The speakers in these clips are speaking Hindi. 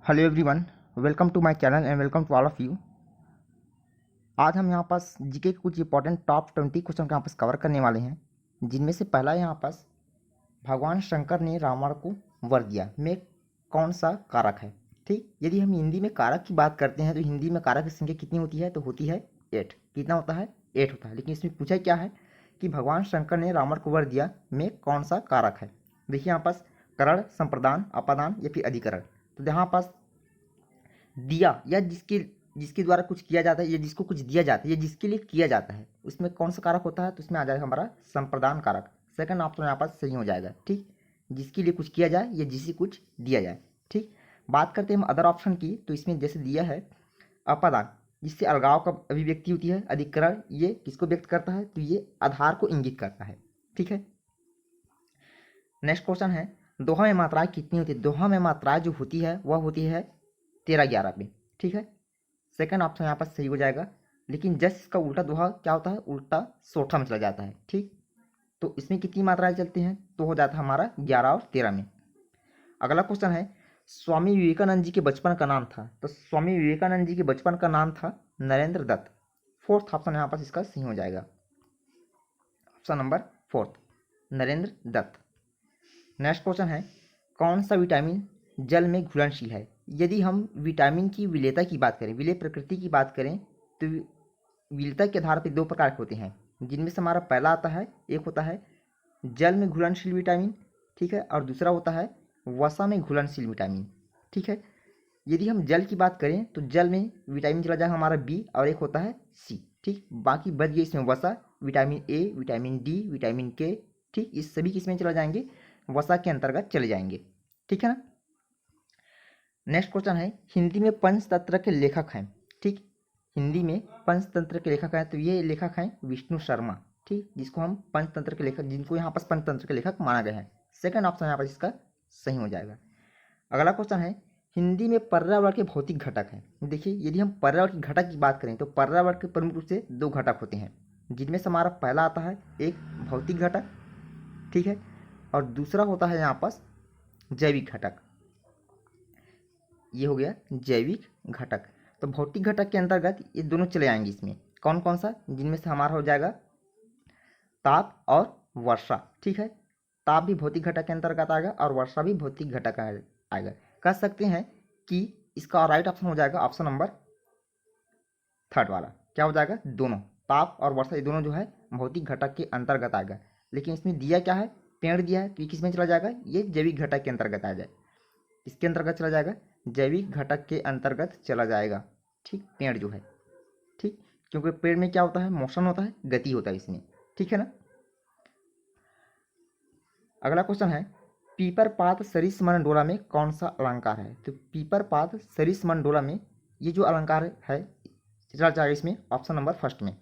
Hello everyone, welcome to my channel and welcome to all of you. आज हम यहाँ पास जीके के कुछ इंपॉर्टेंट टॉप 20 क्वेश्चन यहाँ पास कवर करने वाले हैं, जिनमें से पहला यहाँ पास भगवान शंकर ने रावण को वर दिया में कौन सा कारक है। ठीक, यदि हम हिंदी में कारक की बात करते हैं तो हिंदी में कारक की संख्या कितनी होती है, तो होती है 8। कितना होता है? 8 होता है। लेकिन इसमें पूछा क्या है कि भगवान शंकर ने रावण को वर दिया में कौन सा कारक है। देखिए यहाँ पास करण, संप्रदान, अपादान या फिर अधिकरण। तो यहाँ पास दिया या जिसके जिसके द्वारा कुछ किया जाता है या जिसको कुछ दिया जाता है या जिसके लिए किया जाता है, उसमें कौन सा कारक होता है, तो उसमें आ जाएगा हमारा संप्रदान कारक। सेकंड ऑप्शन यहाँ पास सही हो जाएगा। ठीक, जिसके लिए कुछ किया जाए या जिसे कुछ दिया जाए। ठीक, बात करते हैं हम अदर ऑप्शन की, तो इसमें जैसे दिया है अपादान, जिससे अलगाव का अभिव्यक्ति होती है। अधिकरण ये किसको व्यक्त करता है, तो ये आधार को इंगित करता है। ठीक है, नेक्स्ट क्वेश्चन है दोहा में मात्राएं कितनी होती है। दोहा में मात्राएं जो होती है वह होती है 13-11 पे। ठीक है, सेकंड ऑप्शन यहाँ पर सही हो जाएगा। लेकिन जस्ट इसका उल्टा दोहा क्या होता है, उल्टा सोठा में चला जाता है। ठीक, तो इसमें कितनी मात्राएं चलती हैं, तो हो जाता है हमारा 11 और 13 में। अगला क्वेश्चन है स्वामी विवेकानंद जी के बचपन का नाम था। तो स्वामी विवेकानंद जी के बचपन का नाम था नरेंद्र दत्त। फोर्थ ऑप्शन यहाँ पर इसका सही हो जाएगा, option number 4 Narendra Datta. Next question है कौन सा विटामिन जल में घुलनशील है। यदि हम विटामिन की विलेयता की बात करें, विलेय प्रकृति की बात करें, तो विलेयता के आधार पर 2 प्रकार के होते हैं, जिनमें से हमारा पहला आता है, एक होता है जल में घुलनशील विटामिन। ठीक है, और दूसरा होता है वसा में घुलनशील विटामिन। ठीक है, यदि हम जल की बात करें तो जल में विटामिन चला जाएगा हमारा बी और एक होता है सी। ठीक, बाकी बच गए इसमें वसा, vitamin A, vitamin D, vitamin के। ठीक, इस सभी किसमें चला जाएंगे, वसा के अंतर्गत चले जाएंगे। ठीक है ना। नेक्स्ट क्वेश्चन है हिंदी में पंचतंत्र के लेखक हैं। ठीक, हिंदी में पंचतंत्र के लेखक हैं, तो ये लेखक हैं विष्णु शर्मा। ठीक, जिसको हम पंचतंत्र के लेखक, जिनको यहाँ पर पंचतंत्र के लेखक माना गया है। सेकंड ऑप्शन यहाँ पर इसका सही हो जाएगा। अगला क्वेश्चन है हिंदी में पर्यावरण के भौतिक घटक हैं। देखिए, यदि हम पर्यावरण के घटक की बात करें तो पर्यावरण के प्रमुख रूप से 2 घटक होते हैं, जिनमें से हमारा पहला आता है एक भौतिक घटक। ठीक है, और दूसरा होता है यहाँ पास जैविक घटक। ये हो गया जैविक घटक। तो भौतिक घटक के अंतर्गत ये दोनों चले आएंगे। इसमें कौन कौन सा, जिनमें से हमारा हो जाएगा ताप और वर्षा। ठीक है, ताप भी भौतिक घटक के अंतर्गत आएगा और वर्षा भी भौतिक घटक आएगा। कह सकते हैं कि इसका राइट ऑप्शन हो जाएगा ऑप्शन नंबर 3 वाला। क्या हो जाएगा, दोनों ताप और वर्षा ये दोनों जो है भौतिक घटक के अंतर्गत आएगा। लेकिन इसमें दिया क्या है, पेड़ दिया है, तो ये किस में चला जाएगा, ये जैविक घटक के अंतर्गत आ जाए। इसके अंतर्गत चला जाएगा, जैविक घटक के अंतर्गत चला जाएगा। ठीक, पेड़ जो है। ठीक, क्योंकि पेड़ में क्या होता है, मोशन होता है, गति होता है इसमें। ठीक है ना। अगला क्वेश्चन है पीपर पात सरिस मन डोला में कौन सा अलंकार है। तो पीपर पात सरिस मन डोला में ये जो अलंकार है चला जाएगा इसमें ऑप्शन नंबर 1 में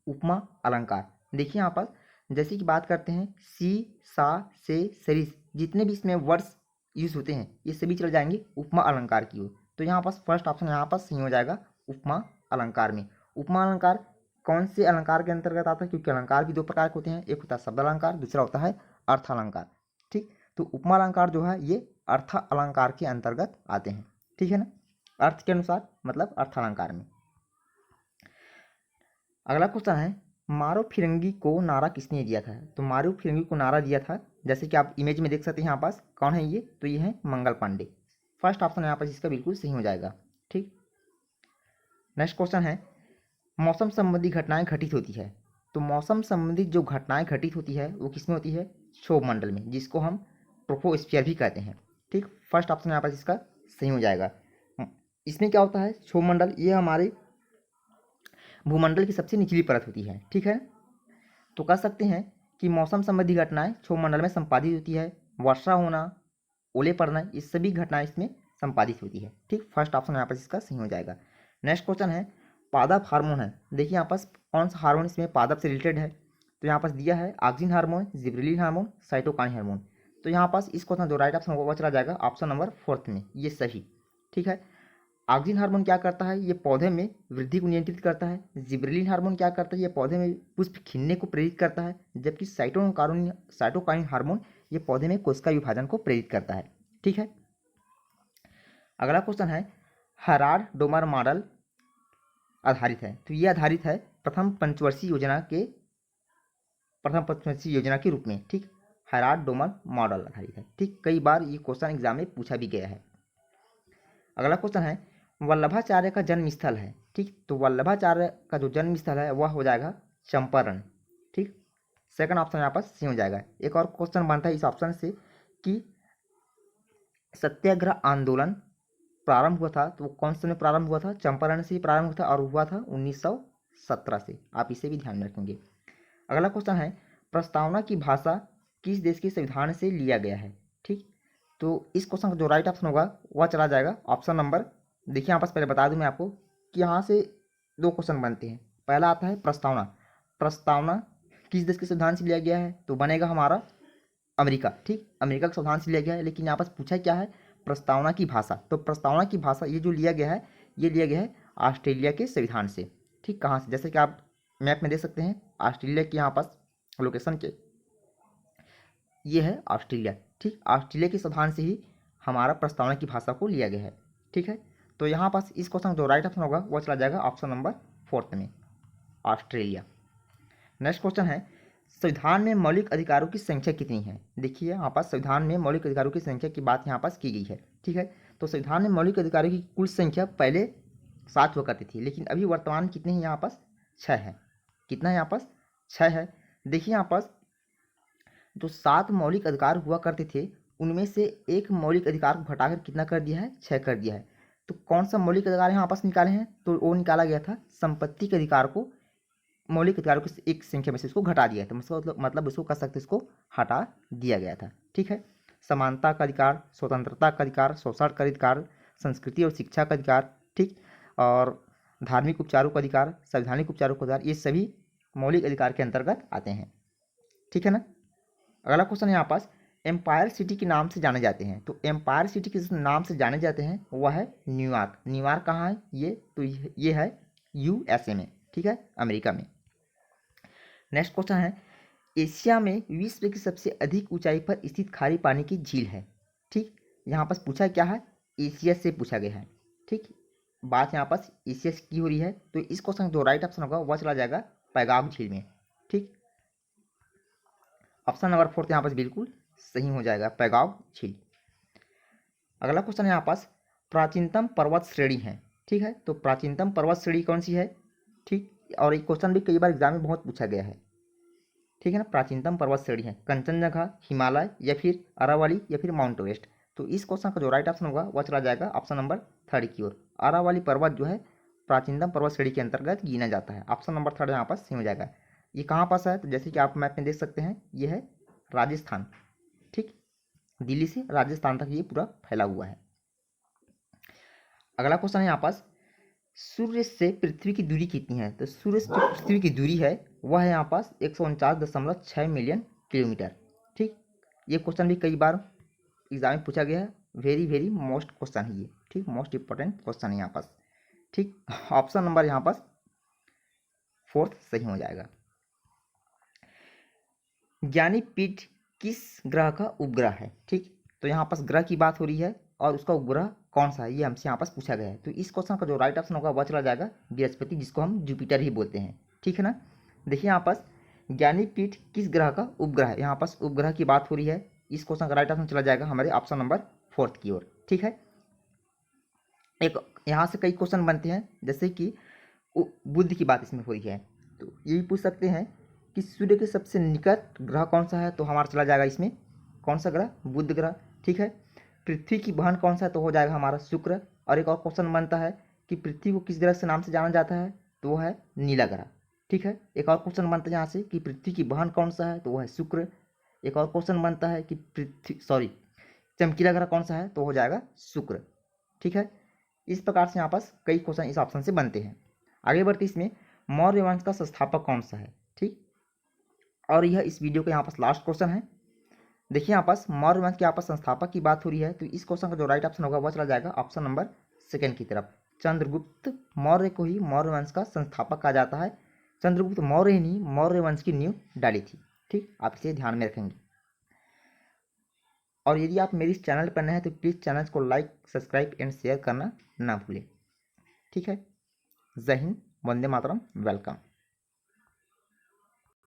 उपमा अलंकार। देखिए यहाँ पर जैसे कि बात करते हैं सी, सा, से, सरिस, जितने भी इसमें वर्ड्स यूज होते हैं ये सभी चले जाएंगे उपमा अलंकार की ओर। तो यहाँ पास फर्स्ट ऑप्शन यहाँ पास सही हो जाएगा उपमा अलंकार में। उपमा अलंकार कौन से अलंकार के अंतर्गत आता है, क्योंकि अलंकार भी 2 प्रकार के होते हैं, एक होता है शब्द अलंकार, दूसरा होता है अर्थ अलंकार। ठीक, तो उपमा अलंकार जो है ये अर्थ अलंकार के अंतर्गत आते हैं। ठीक है ना, अर्थ के अनुसार मतलब अर्थ अलंकार में। अगला क्वेश्चन है मारो फिरंगी को नारा किसने दिया था। तो मारो फिरंगी को नारा दिया था, जैसे कि आप इमेज में देख सकते हैं यहाँ पास कौन है ये, तो ये है मंगल पांडे। फर्स्ट ऑप्शन यहाँ पास इसका बिल्कुल सही हो जाएगा। ठीक, नेक्स्ट क्वेश्चन है मौसम संबंधी घटनाएं घटित होती है। तो मौसम संबंधित जो घटनाएं घटित होती है वो किसमें होती है, क्षोभ मंडल में, जिसको हम ट्रोपोस्फीयर भी कहते हैं। ठीक, फर्स्ट ऑप्शन यहाँ पास इसका सही हो जाएगा। इसमें क्या होता है, क्षोभ मंडल ये हमारे भूमंडल की सबसे निचली परत होती है। ठीक है, तो कह सकते हैं कि मौसम संबंधी घटनाएं क्षोभ मंडल में संपादित होती है। वर्षा होना, ओले पड़ना, ये सभी घटनाएं इसमें संपादित होती है। ठीक, फर्स्ट ऑप्शन यहाँ पर इसका सही हो जाएगा। नेक्स्ट क्वेश्चन है पादप हार्मोन है। देखिए यहाँ पास कौन सा हार्मोन इसमें पादप से रिलेटेड है, तो यहाँ पास दिया है auxin hormone, gibberellin hormone, cytokine hormone. तो यहाँ पास इस क्वेश्चन जो राइट ऑप्शन होगा वो चला जाएगा ऑप्शन नंबर 4 में, ये सही। ठीक है, ऑक्सिन हार्मोन क्या करता है, ये पौधे में वृद्धि को नियंत्रित करता है। जिब्रेलिन हार्मोन क्या करता है, ये पौधे में पुष्प खिलने को प्रेरित करता है। जबकि साइटोकाइन हार्मोन ये पौधे में कोशिका विभाजन को प्रेरित करता है। ठीक है, अगला क्वेश्चन है हेराल्ड डोमर मॉडल आधारित है, तो ये आधारित है प्रथम पंचवर्षीय योजना के रूप में। ठीक, हेराल्ड डोमर मॉडल आधारित है। ठीक, कई बार ये क्वेश्चन एग्जाम में पूछा भी गया है। अगला क्वेश्चन है वल्लभाचार्य का जन्म स्थल है। ठीक, तो वल्लभाचार्य का जो जन्म स्थल है वह हो जाएगा चंपारण। ठीक, सेकंड ऑप्शन यहाँ पर सी हो जाएगा। एक और क्वेश्चन बनता है इस ऑप्शन से कि सत्याग्रह आंदोलन प्रारंभ हुआ था, तो वो कौन से में प्रारंभ हुआ था? चंपारण से ही प्रारंभ हुआ था और हुआ था 1917 से। आप इसे भी ध्यान में रखेंगे। अगला क्वेश्चन है प्रस्तावना की भाषा किस देश के संविधान से लिया गया है? ठीक, तो इस क्वेश्चन का जो राइट ऑप्शन होगा वह चला जाएगा ऑप्शन नंबर, देखिए यहाँ पास पहले बता दूं मैं आपको कि यहाँ से दो क्वेश्चन बनते हैं। पहला आता है प्रस्तावना किस देश के संविधान से लिया गया है, तो बनेगा हमारा अमेरिका। ठीक, अमेरिका के संविधान से लिया गया है, लेकिन यहाँ पास पूछा क्या है? प्रस्तावना की भाषा। तो प्रस्तावना की भाषा ये जो लिया गया है ये लिया गया है ऑस्ट्रेलिया के संविधान से। ठीक, कहाँ से? जैसे कि आप मैप में देख सकते हैं ऑस्ट्रेलिया की यहाँ पास लोकेशन के ये है ऑस्ट्रेलिया। ठीक, ऑस्ट्रेलिया के संविधान से ही हमारा प्रस्तावना की भाषा को लिया गया है। ठीक है, तो यहाँ पास इस क्वेश्चन जो राइट ऑप्शन होगा वो चला जाएगा ऑप्शन नंबर 4 में, ऑस्ट्रेलिया। नेक्स्ट क्वेश्चन है संविधान में मौलिक अधिकारों की संख्या कितनी है? देखिए यहाँ पास संविधान में मौलिक अधिकारों की संख्या की बात यहाँ पास की गई है। ठीक है, तो संविधान में मौलिक अधिकारों की कुल संख्या पहले 7 हुआ करती थी, लेकिन अभी वर्तमान कितने हैं? यहाँ पास 6 है। कितना है? यहाँ पास 6 है। देखिए यहाँ पास जो 7 मौलिक अधिकार हुआ करते थे उनमें से एक मौलिक अधिकार को घटाकर कितना कर दिया है? 6 कर दिया है। तो कौन सा मौलिक अधिकार यहाँ पास निकाले हैं? तो वो निकाला गया था संपत्ति के अधिकार को, मौलिक अधिकारों की एक संख्या में से इसको घटा दिया था, मतलब इसको कह सकते इसको हटा दिया गया था। ठीक है, समानता का अधिकार, स्वतंत्रता का अधिकार, शोषण का अधिकार, संस्कृति और शिक्षा का अधिकार, ठीक, और धार्मिक उपचारों का अधिकार, संवैधानिक उपचारों का अधिकार, ये सभी मौलिक अधिकार के अंतर्गत आते हैं। ठीक है ना। अगला क्वेश्चन है यहाँ पास एम्पायर सिटी के नाम से जाने जाते हैं, तो एम्पायर सिटी के नाम से जाने जाते हैं वह है न्यूयॉर्क। न्यूयॉर्क कहाँ है? ये तो ये है यूएसए में। ठीक है, अमेरिका में। नेक्स्ट क्वेश्चन है एशिया में विश्व की सबसे अधिक ऊंचाई पर स्थित खारे पानी की झील है। ठीक, यहाँ पास पूछा क्या है? एशिया से पूछा गया है। ठीक, बात यहाँ पास एशिया की हो रही है, तो इस क्वेश्चन का जो राइट ऑप्शन होगा वह चला जाएगा पैगांग झील में। ठीक, ऑप्शन नंबर 4 यहाँ पास बिल्कुल सही हो जाएगा, पैगांग झील। अगला क्वेश्चन है यहाँ पास प्राचीनतम पर्वत श्रेणी है। ठीक है, तो प्राचीनतम पर्वत श्रेणी कौन सी है? ठीक, और एक क्वेश्चन भी कई बार एग्जाम में बहुत पूछा गया है। ठीक है ना, प्राचीनतम पर्वत श्रेणी है कंचनजंगा, हिमालय, या फिर अरावली, या फिर माउंट एवरेस्ट। तो इस क्वेश्चन का जो राइट ऑप्शन होगा वह चला जाएगा ऑप्शन नंबर 3 की ओर। अरावली पर्वत जो है प्राचीनतम पर्वत श्रेणी के अंतर्गत गिना जाता है। ऑप्शन नंबर 3 यहाँ पास सही हो जाएगा। ये कहाँ पास है? तो जैसे कि आप मैप में देख सकते हैं ये है राजस्थान। ठीक, दिल्ली से राजस्थान तक ये पूरा फैला हुआ है। अगला क्वेश्चन है यहाँ पास सूर्य से पृथ्वी की दूरी कितनी है? तो सूर्य से पृथ्वी की दूरी है वह है यहाँ पास 149.6 मिलियन किलोमीटर। ठीक, ये क्वेश्चन भी कई बार एग्जाम में पूछा गया है, वेरी वेरी मोस्ट क्वेश्चन है ये। ठीक, मोस्ट इंपॉर्टेंट क्वेश्चन है यहाँ पास। ठीक, ऑप्शन नंबर यहाँ पास 4 सही हो जाएगा। ज्ञानीपीठ किस ग्रह का उपग्रह है? ठीक, तो यहाँ पास ग्रह की बात हो रही है और उसका उपग्रह कौन सा है ये हमसे यहाँ पास पूछा गया है। तो इस क्वेश्चन का जो राइट ऑप्शन होगा वह चला जाएगा बृहस्पति, जिसको हम जुपिटर ही बोलते हैं। ठीक है ना। देखिए यहाँ पास ज्ञानीपीठ किस ग्रह का उपग्रह है, यहाँ पास उपग्रह की बात हो रही है। इस क्वेश्चन का राइट ऑप्शन चला जाएगा हमारे ऑप्शन नंबर 4 की ओर। ठीक है, एक यहाँ से कई क्वेश्चन बनते हैं, जैसे कि बुध की बात इसमें हो रही है, तो यही पूछ सकते हैं कि सूर्य के सबसे निकट ग्रह कौन सा है, तो हमारा चला जाएगा इसमें कौन सा ग्रह? बुध ग्रह। ठीक है, पृथ्वी की बहन कौन सा है, तो हो जाएगा हमारा शुक्र। और एक और क्वेश्चन बनता है कि पृथ्वी को किस ग्रह से नाम से जाना जाता है, तो वो है नीला ग्रह। ठीक है, एक और क्वेश्चन बनता है यहाँ से कि पृथ्वी की बहन कौन सा है, तो वो है शुक्र। एक और क्वेश्चन बनता है कि चमकीला ग्रह कौन सा है, तो हो जाएगा शुक्र। ठीक है, इस प्रकार से यहाँ पास कई क्वेश्चन इस ऑप्शन से बनते हैं। आगे बढ़ते इसमें मौर्य वंश का संस्थापक कौन सा है? ठीक, और यह इस वीडियो का यहाँ पास लास्ट क्वेश्चन है। देखिए यहाँ पास मौर्य वंश के यहाँ पास संस्थापक की बात हो रही है, तो इस क्वेश्चन का जो राइट ऑप्शन होगा वह चला जाएगा ऑप्शन नंबर 2 की तरफ। चंद्रगुप्त मौर्य को ही मौर्य वंश का संस्थापक कहा जाता है। चंद्रगुप्त मौर्य ही नहीं, मौर्य वंश की नींव डाली थी। ठीक, आप इसे ध्यान में रखेंगे। और यदि आप मेरे इस चैनल पर नए हैं तो प्लीज़ चैनल को लाइक, सब्सक्राइब एंड शेयर करना ना भूलें। ठीक है। जय हिंद, वंदे मातरम, वेलकम।